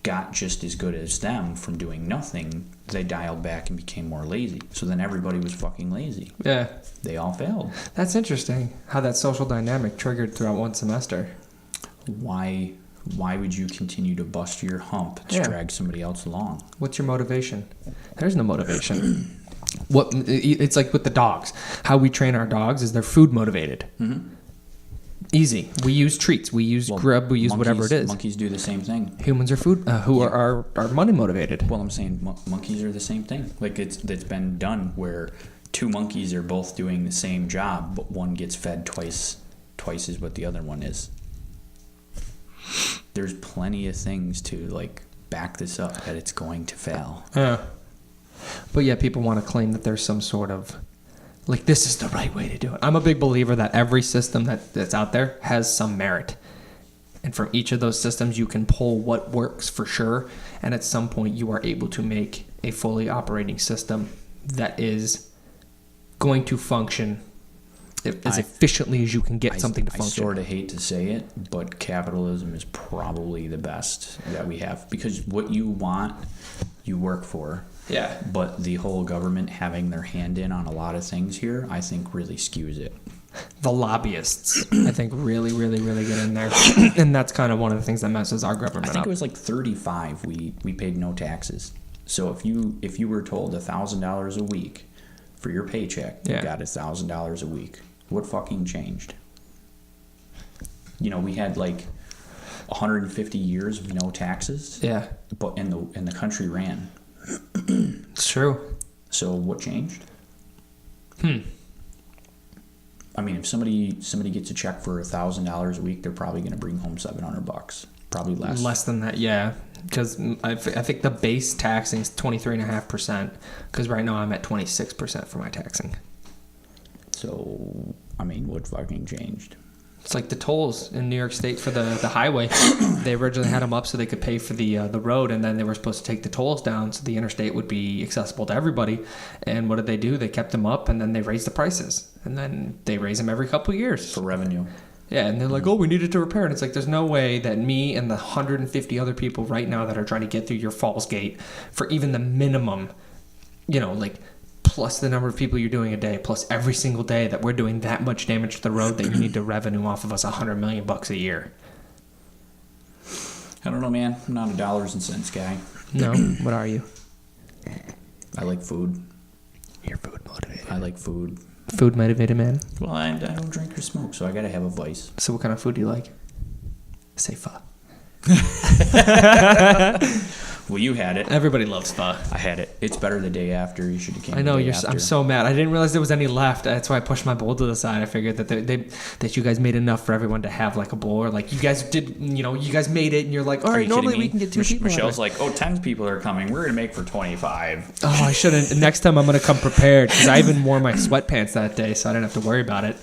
S1: got just as good as them from doing nothing. They dialed back and became more lazy. So then everybody was fucking lazy.
S2: Yeah.
S1: They all failed.
S2: That's interesting how that social dynamic triggered throughout one semester.
S1: Why would you continue to bust your hump to drag somebody else along?
S2: What's your motivation? There's no motivation. It's like with the dogs. How we train our dogs is they're food motivated. Mm-hmm. Easy. We use treats. We use grub. We use whatever it is.
S1: Monkeys do the same thing.
S2: Humans are food. Are money motivated.
S1: Well, I'm saying monkeys are the same thing. It's been done where two monkeys are both doing the same job, but one gets fed twice as what the other one is. There's plenty of things to back this up that it's going to fail.
S2: But yeah, people want to claim that there's some sort of this is the right way to do it. I'm a big believer that every system that's out there has some merit. And from each of those systems, you can pull what works for sure. And at some point, you are able to make a fully operating system that is going to function as efficiently as you can get something to
S1: I
S2: function.
S1: sort of hate to say it, but capitalism is probably the best that we have, because what you want, you work for.
S2: Yeah.
S1: But the whole government having their hand in on a lot of things here, I think really skews it.
S2: The lobbyists, I think, really, really, really get in there. And that's kind of one of the things that messes our government up.
S1: I think it was like 35 we paid no taxes. So if you were told $1,000 a week for your paycheck, you got $1,000 a week. What fucking changed? You know, we had like 150 years of no taxes.
S2: Yeah.
S1: But in the country ran.
S2: It's true.
S1: So what changed? I mean, if somebody gets a check for $1,000 a week, they're probably going to bring home $700. Probably less.
S2: Less than that, yeah. Because I think the base taxing is 23.5%. Because right now I'm at 26% for my taxing.
S1: So, I mean, what fucking changed?
S2: It's like the tolls in New York State for the highway. They originally had them up so they could pay for the road, and then they were supposed to take the tolls down so the interstate would be accessible to everybody. And what did they do? They kept them up, and then they raised the prices. And then they raise them every couple of years.
S1: For revenue.
S2: Yeah, and they're like, oh, we needed to repair it. It's like, there's no way that me and the 150 other people right now that are trying to get through your Falls Gate for even the minimum, you know, like, plus the number of people you're doing a day, plus every single day that we're doing that much damage to the road that you need to revenue off of us $100 million a year.
S1: I don't know, man. I'm not a dollars and cents guy.
S2: No? What are you?
S1: I like food.
S2: You're food motivated.
S1: I like food.
S2: Food motivated, man.
S1: Well, I don't drink or smoke, so I gotta have a vice.
S2: So what kind of food do you like? Say pho.
S1: Well, you had it.
S2: Everybody loves pho.
S1: I had it. It's better the day after. You should have came.
S2: I know
S1: the day after.
S2: I'm so mad. I didn't realize there was any left. That's why I pushed my bowl to the side. I figured that that you guys made enough for everyone to have like a bowl, or like you guys did. You know, you guys made it, and you're like, all right, normally we can get two people.
S1: Michelle's like, 10 people are coming. We're gonna make for 25.
S2: Oh, I shouldn't. Next time I'm gonna come prepared, because I even wore my sweatpants that day, so I didn't have to worry about it.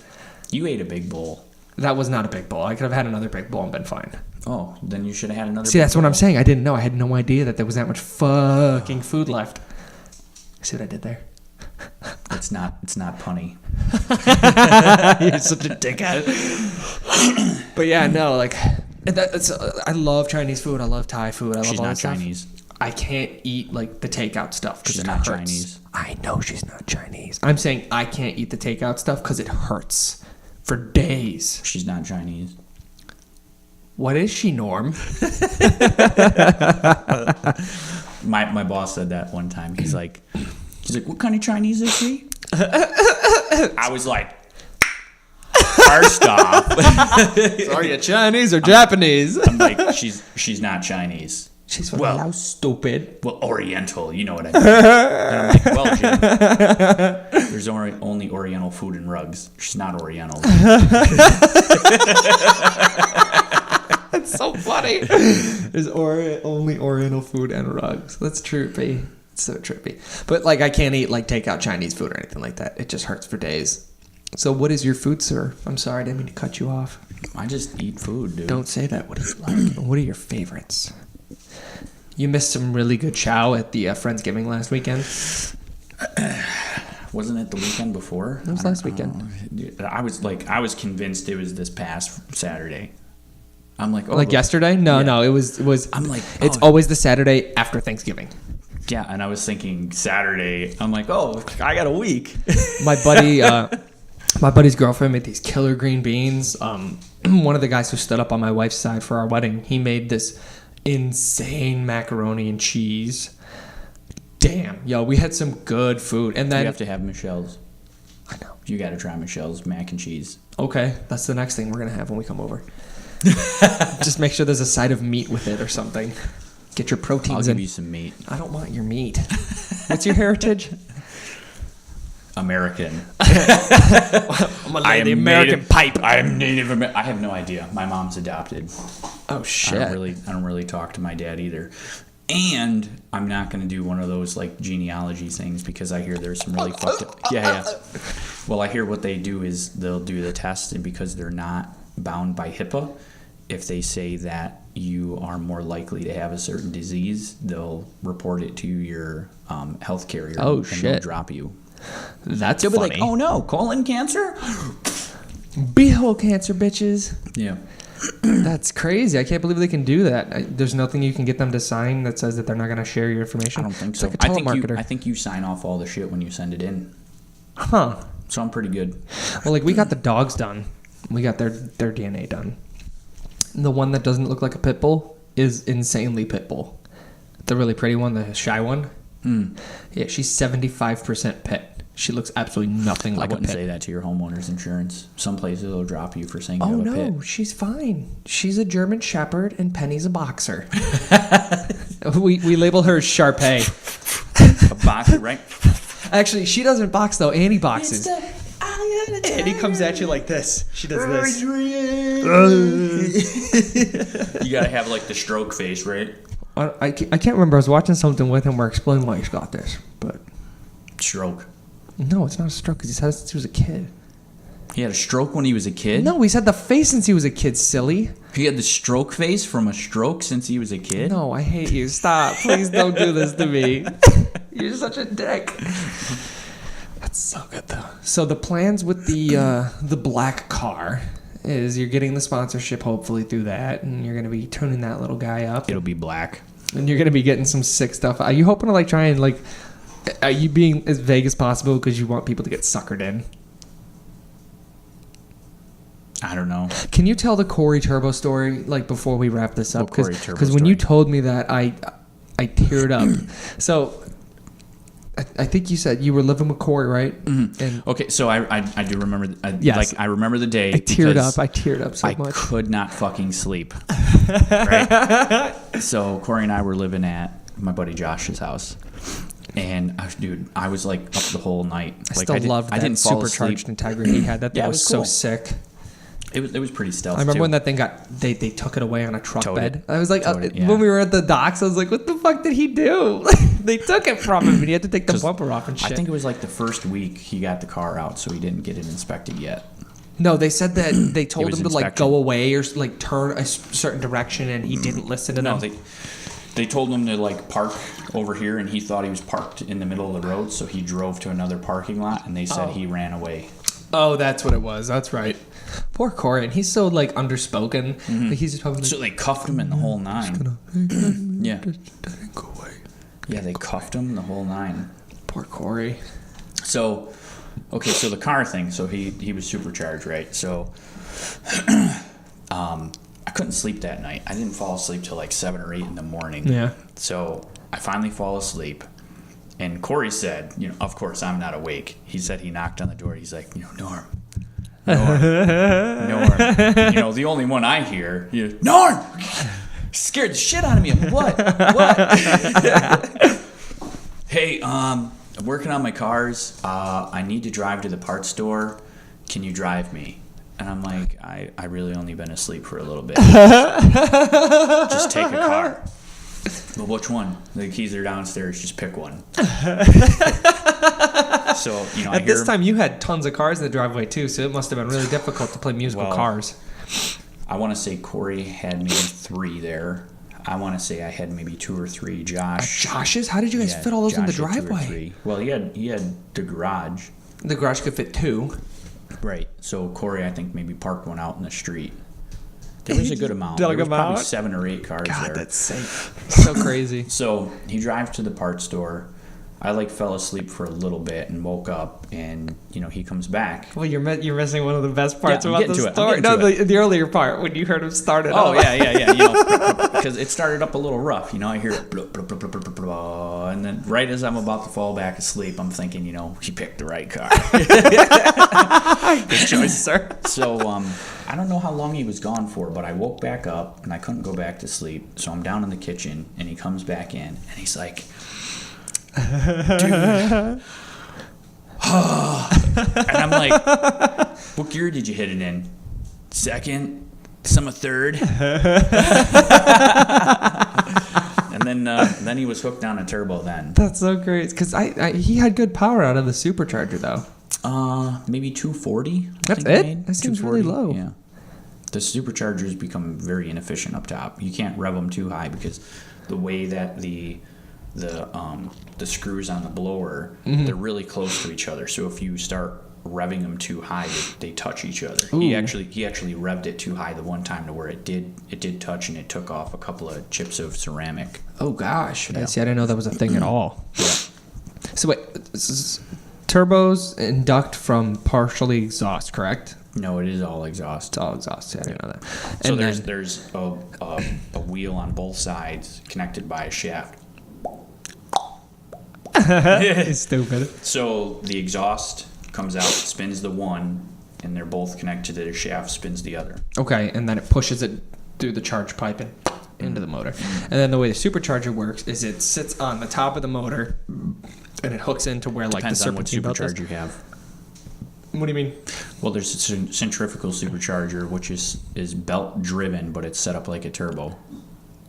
S1: You ate a big bowl.
S2: That was not a big bowl. I could have had another big bowl and been fine.
S1: Oh, then you should have had another.
S2: See, that's what I'm saying. I didn't know. I had no idea that there was that much fucking food left. See what I did there?
S1: It's not punny.
S2: You're such a dickhead. But yeah, no, like I love Chinese food. I love Thai food. I love
S1: She's
S2: all
S1: not
S2: that stuff.
S1: Chinese.
S2: I can't eat like the takeout stuff because
S1: She's
S2: it
S1: not
S2: hurts.
S1: Chinese.
S2: I know she's not Chinese. I'm saying I can't eat the takeout stuff because it hurts for days.
S1: She's not Chinese.
S2: What is she, Norm?
S1: My boss said that one time. He's like, what kind of Chinese is she? I was like, first off,
S2: Are you Chinese or Japanese?
S1: I'm like, she's not Chinese.
S2: She's from how stupid.
S1: Well, Oriental, you know what I mean. And I'm like, well, Jim, there's only Oriental food and rugs. She's not Oriental.
S2: That's so funny. There's only Oriental food and rugs. That's trippy. It's so trippy. But like, I can't eat like takeout Chinese food or anything like that. It just hurts for days. So what is your food, sir? I'm sorry, I didn't mean to cut you off.
S1: I just eat food, dude.
S2: Don't say that. What do you like? What are your favorites? You missed some really good chow at the Friendsgiving last weekend.
S1: Wasn't it the weekend before?
S2: It was last weekend.
S1: I was convinced it was this past Saturday. I'm like,
S2: like yesterday? No, it was.
S1: I'm like,
S2: it's always the Saturday after Thanksgiving.
S1: Yeah, and I was thinking Saturday. I'm like, I got a week.
S2: My buddy's girlfriend made these killer green beans. One of the guys who stood up on my wife's side for our wedding, he made this insane macaroni and cheese. Damn, yo, we had some good food. And then
S1: you have to have Michelle's.
S2: I know.
S1: You got to try Michelle's mac and cheese.
S2: Okay, that's the next thing we're gonna have when we come over. Just make sure there's a side of meat with it or something. Get your proteins
S1: I'll
S2: in.
S1: give you some meat.
S2: I don't want your meat. What's your heritage?
S1: American.
S2: I'm gonna lay the American pipe.
S1: I am Native American. I have no idea. My mom's adopted.
S2: Oh shit.
S1: I don't really talk to my dad either. And I'm not going to do one of those like genealogy things because I hear there's some really fucked up. Yeah. Well, I hear what they do is they'll do the test, and because they're not bound by HIPAA, if they say that you are more likely to have a certain disease, they'll report it to your health carrier.
S2: Oh,
S1: and
S2: shit.
S1: they'll drop you.
S2: That's
S1: They'll
S2: funny.
S1: be like, oh no, colon cancer?
S2: Beehole cancer, bitches.
S1: Yeah.
S2: That's crazy. I can't believe they can do that. There's nothing you can get them to sign that says that they're not going to share your information.
S1: I don't think
S2: It's
S1: so.
S2: like a telemarketer.
S1: I think you sign off all the shit when you send it in.
S2: Huh.
S1: So I'm pretty good.
S2: Well, like we got the dogs done. We got their DNA done. The one that doesn't look like a pit bull is insanely pit bull. The really pretty one, the shy one. Yeah, she's 75% pit. She looks absolutely nothing like a
S1: I wouldn't
S2: pit.
S1: say that to your homeowner's insurance. Some places will drop you for saying you
S2: Oh
S1: have a pit.
S2: no, she's fine. She's a German Shepherd and Penny's a boxer. we label her Shar-Pei.
S1: A boxer, right?
S2: Actually, she doesn't box though. Annie boxes. Annie comes at you like this. She does this.
S1: You gotta have like the stroke face, right?
S2: I can't remember. I was watching something with him where explaining why he's got this, but
S1: Stroke.
S2: no, it's not a stroke because he's had it since he was a kid.
S1: He had a stroke when he was a kid?
S2: No, he's had the face since he was a kid, silly.
S1: He had the stroke face from a stroke since he was a kid?
S2: No, I hate you. Stop. Please don't do this to me. You're such a dick. That's so good though. So the plans with the black car is you're getting the sponsorship hopefully through that, and you're gonna be tuning that little guy up.
S1: It'll be black.
S2: And you're gonna be getting some sick stuff. Are you hoping to like try and like? Are you being as vague as possible because you want people to get suckered in?
S1: I don't know.
S2: Can you tell the Corey Turbo story like before we wrap this up?
S1: What Corey Turbo
S2: Because when you
S1: story?
S2: told me that, I teared up. So I think you said you were living with Corey, right?
S1: Mm-hmm.
S2: And
S1: Okay, so I do remember.
S2: Yes.
S1: Like I remember the day.
S2: I teared
S1: because
S2: up. I teared up so
S1: I
S2: much.
S1: could not fucking sleep. Right? So Corey and I were living at my buddy Josh's house, and I was like up the whole night.
S2: I
S1: Like,
S2: still loved
S1: I
S2: that
S1: didn't fall
S2: supercharged
S1: asleep.
S2: Integra he had. That thing
S1: Yeah, it
S2: was
S1: was
S2: so
S1: cool.
S2: sick.
S1: It was pretty stealthy.
S2: I remember
S1: too.
S2: when that thing got they took it away on a truck
S1: Towed
S2: bed.
S1: it.
S2: I was like,
S1: Towed it, yeah.
S2: when we were at the docks, I was like, what the fuck did he do? They took it from him, and he had to take the
S1: 'Cause
S2: bumper off and shit.
S1: I think it was like the first week he got the car out, so he didn't get it inspected yet.
S2: No, they said that they told
S1: was
S2: him to like
S1: inspected.
S2: go away or like turn a certain direction, and he didn't listen to
S1: No,
S2: them.
S1: they told him to like park over here, and he thought he was parked in the middle of the road, so he drove to another parking lot, and they said he ran away.
S2: Oh, that's what it was. That's right. Poor Corey, and he's so like underspoken. Like, he's just probably like,
S1: So they cuffed him in the whole nine. Yeah.
S2: go away.
S1: Yeah, they cuffed him the whole nine.
S2: Poor Corey.
S1: So, okay, so the car thing. So he was supercharged, right? So, I couldn't sleep that night. I didn't fall asleep till like 7 or 8 in the morning.
S2: Yeah.
S1: So I finally fall asleep, and Corey said, of course I'm not awake. He said he knocked on the door. He's like, Norm. The only one I hear, Norm. Scared the shit out of me. I'm, what? Hey, I'm working on my cars. I need to drive to the parts store. Can you drive me? And I'm like, I really only been asleep for a little bit. Just take a car. Well, which one? The keys are downstairs. Just pick one. So,
S2: At this time, you had tons of cars in the driveway too, so it must have been really difficult to play musical cars.
S1: I want to say Corey had maybe 3 there. I want to say I had maybe 2 or 3. Josh.
S2: Josh's? How did you guys fit all those in the
S1: Josh had 2 or
S2: driveway?
S1: 3. Well, he had the garage.
S2: The garage could fit 2.
S1: Right. So Corey, I think, maybe parked one out in the street. There was a good amount.
S2: Dug
S1: There was
S2: them
S1: probably
S2: out?
S1: 7 or 8 cars
S2: God,
S1: there.
S2: that's sick. So crazy.
S1: So he drives to the parts store. I fell asleep for a little bit and woke up, and he comes back.
S2: Well, you're missing one of the best parts
S1: I'm
S2: about
S1: getting
S2: the
S1: to it. I'm
S2: story.
S1: getting
S2: No,
S1: to
S2: the earlier part when you heard him start it.
S1: Oh
S2: up.
S1: yeah. Because it started up a little rough. I hear it, blah, blah, blah, blah, blah, blah, blah, and then right as I'm about to fall back asleep, I'm thinking, he picked the right car.
S2: Good choice, sir.
S1: So I don't know how long he was gone for, but I woke back up and I couldn't go back to sleep. So I'm down in the kitchen, and he comes back in, and he's like, dude. And I'm like, what gear did you hit it in? Second? Some a third? And then he was hooked on a turbo then.
S2: That's so great. Because he had good power out of the supercharger, though.
S1: Maybe 240.
S2: That's it? That seems really low.
S1: Yeah. The superchargers become very inefficient up top. You can't rev them too high because the way that the the screws on the blower, they're really close to each other. So if you start revving them too high, they touch each other.
S2: Ooh.
S1: He actually revved it too high the one time to where it did touch, and it took off a couple of chips of ceramic.
S2: Oh gosh,
S1: Yeah.
S2: I see. I didn't know that was a thing at all.
S1: Yeah.
S2: So wait, turbos induct from partially exhaust, correct?
S1: No, it is all exhaust.
S2: It's all exhaust. Yeah, I didn't know that.
S1: So
S2: And
S1: there's a wheel on both sides connected by a shaft.
S2: it's stupid.
S1: So the exhaust comes out, spins the one, and they're both connected to the shaft, spins the other.
S2: Okay, and then it pushes it through the charge pipe and into the motor. And then the way the supercharger works is it sits on the top of the motor and it hooks into where
S1: Depends
S2: like
S1: on
S2: the
S1: what
S2: serpentine belt is.
S1: supercharger you have.
S2: What do you mean?
S1: Well, there's a centrifugal supercharger, which is belt driven, but it's set up like a turbo.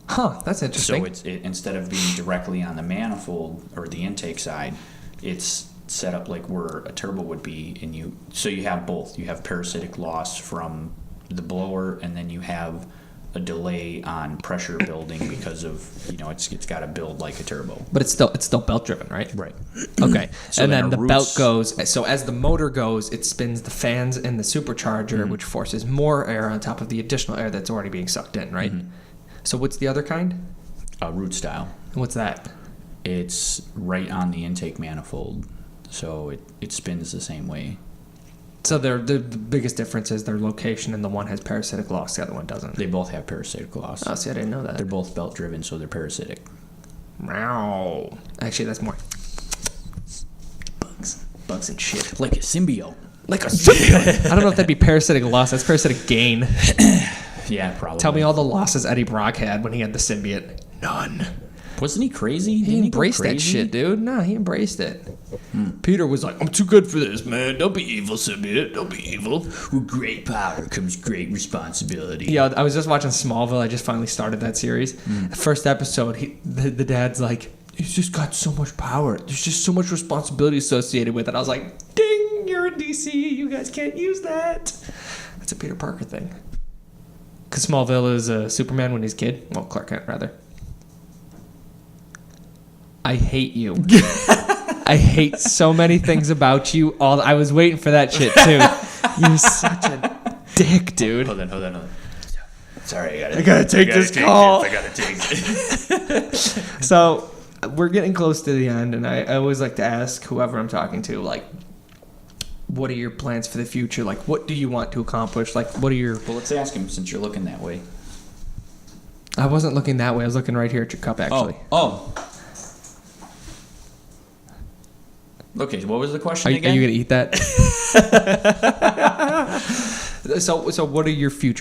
S2: Huh, that's interesting.
S1: So it instead of being directly on the manifold or the intake side, it's set up like where a turbo would be, and you have both. You have parasitic loss from the blower, and then you have a delay on pressure building because of it's got to build like a turbo.
S2: But it's still belt driven, right?
S1: Right.
S2: Okay.
S1: So
S2: and
S1: then
S2: then the
S1: our
S2: belt
S1: roots-
S2: goes. So as the motor goes, it spins the fans in the supercharger, which forces more air on top of the additional air that's already being sucked in, right? So what's the other kind?
S1: Root style.
S2: And what's that?
S1: It's right on the intake manifold, so it spins the same way.
S2: So the biggest difference is their location, and the one has parasitic loss, the other one doesn't.
S1: They both have parasitic loss.
S2: Oh, see, I didn't know
S1: They're
S2: that.
S1: both belt driven, so they're parasitic.
S2: Meow. Actually, that's more bugs and shit.
S1: Like a symbiote.
S2: Like a symbiote. I don't know if that'd be parasitic loss. That's parasitic gain.
S1: Yeah, probably.
S2: Tell me all the losses Eddie Brock had when he had the symbiote. None.
S1: Wasn't he crazy?
S2: He
S1: Didn't go
S2: embraced that
S1: crazy?
S2: shit, dude. No, he embraced it. Peter was like, I'm too good for this, man. Don't be evil, symbiote. Don't be evil.
S1: With great power comes great responsibility.
S2: Yeah, I was just watching Smallville. I just finally started that series. The first episode, the dad's like, he's just got so much power. There's just so much responsibility associated with it. I was like, ding, you're in DC. You guys can't use that. That's a Peter Parker thing. Because Smallville is Superman when he's a kid. Well, Clark Kent, rather. I hate you. I hate so many things about you. I was waiting for that shit, too. You're such a dick, dude.
S1: Hold on. Sorry,
S2: I gotta take this call.
S1: I gotta take this.
S2: So we're getting close to the end, and I always like to ask whoever I'm talking to, like, what are your plans for the future? Like, what do you want to accomplish? Like, what are your...
S1: Well, let's ask him since you're looking that way.
S2: I wasn't looking that way. I was looking right here at your cup, actually.
S1: Oh. Okay, what was the question
S2: Are
S1: again?
S2: you going to eat that? So what are your future